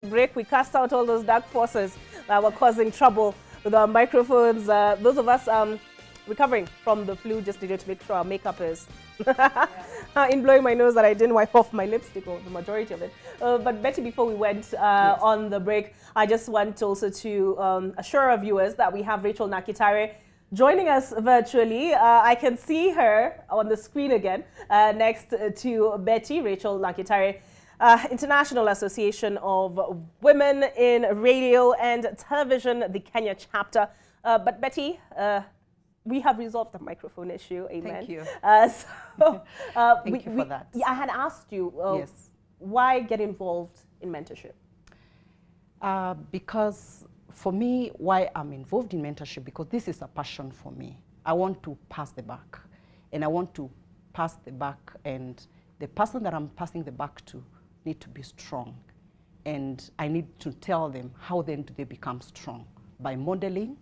Break, we cast out all those dark forces that were causing trouble with our microphones. Those of us recovering from the flu just needed to make sure our makeup is in blowing my nose that I didn't wipe off my lipstick, or the majority of it. But Betty, before we went on the break, I just want also to assure our viewers that we have Rachel Nakitare joining us virtually. I can see her on the screen again next to Betty, Rachel Nakitare, International Association of Women in Radio and Television, the Kenya chapter. But Betty, we have resolved the microphone issue. Amen. Thank you. Thank you for that. I had asked you, yes. Why get involved in mentorship? Because for me, why I'm involved in mentorship, because this is a passion for me. I want to pass the back, and I want to pass the back, and the person that I'm passing the back to need to be strong, and I need to tell them how then do they become strong, by modeling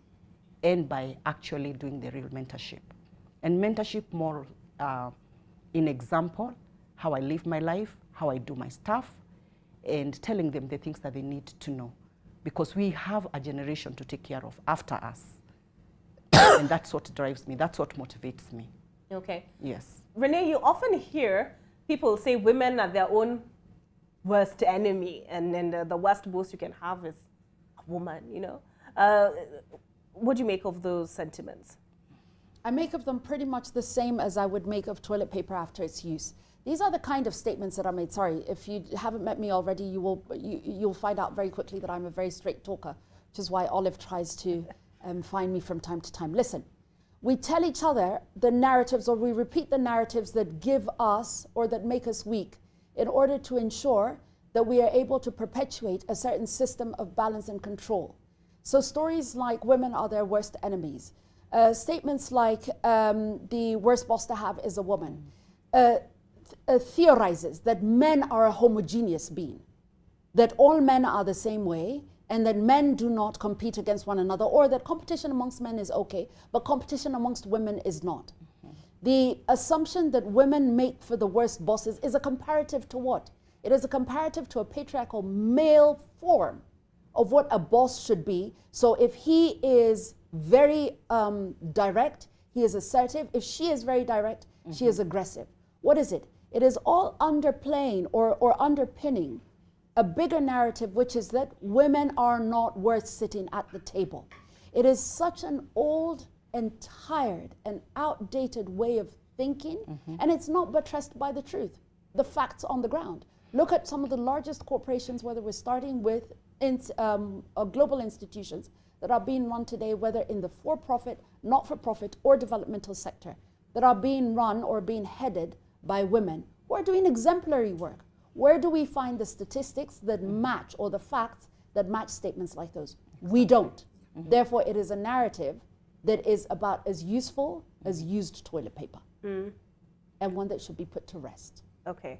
and by actually doing the real mentorship. And mentorship more in example, how I live my life, how I do my stuff, and telling them the things that they need to know, because we have a generation to take care of after us. And that's what drives me, that's what motivates me. Okay. Yes. Renee, you often hear people say women are their own worst enemy, and then the worst boss you can have is a woman, you know. What do you make of those sentiments? I make of them pretty much the same as I would make of toilet paper after its use. These are the kind of statements that are made. Sorry, if you haven't met me already, you'll find out very quickly that I'm a very straight talker, which is why Olive tries to find me from time to time. Listen, we tell each other the narratives, or we repeat the narratives that give us or that make us weak, in order to ensure that we are able to perpetuate a certain system of balance and control. So stories like women are their worst enemies, statements like the worst boss to have is a woman, theorizes that men are a homogeneous being, that all men are the same way, and that men do not compete against one another, or that competition amongst men is okay, but competition amongst women is not. The assumption that women make for the worst bosses is a comparative to what? It is a comparative to a patriarchal male form of what a boss should be. So if he is very direct, he is assertive. If she is very direct, she is aggressive. What is it? It is all underplaying or underpinning a bigger narrative, which is that women are not worth sitting at the table. It is such an old and tired and outdated way of thinking, and it's not buttressed by the truth, the facts on the ground. Look at some of the largest corporations, whether we're starting with global institutions that are being run today, whether in the for-profit, not-for-profit, or developmental sector, that are being run or being headed by women who are doing exemplary work. Where do we find the statistics that match, or the facts that match statements like those? We don't. Therefore, it is a narrative that is about as useful as used toilet paper, and one that should be put to rest. Okay.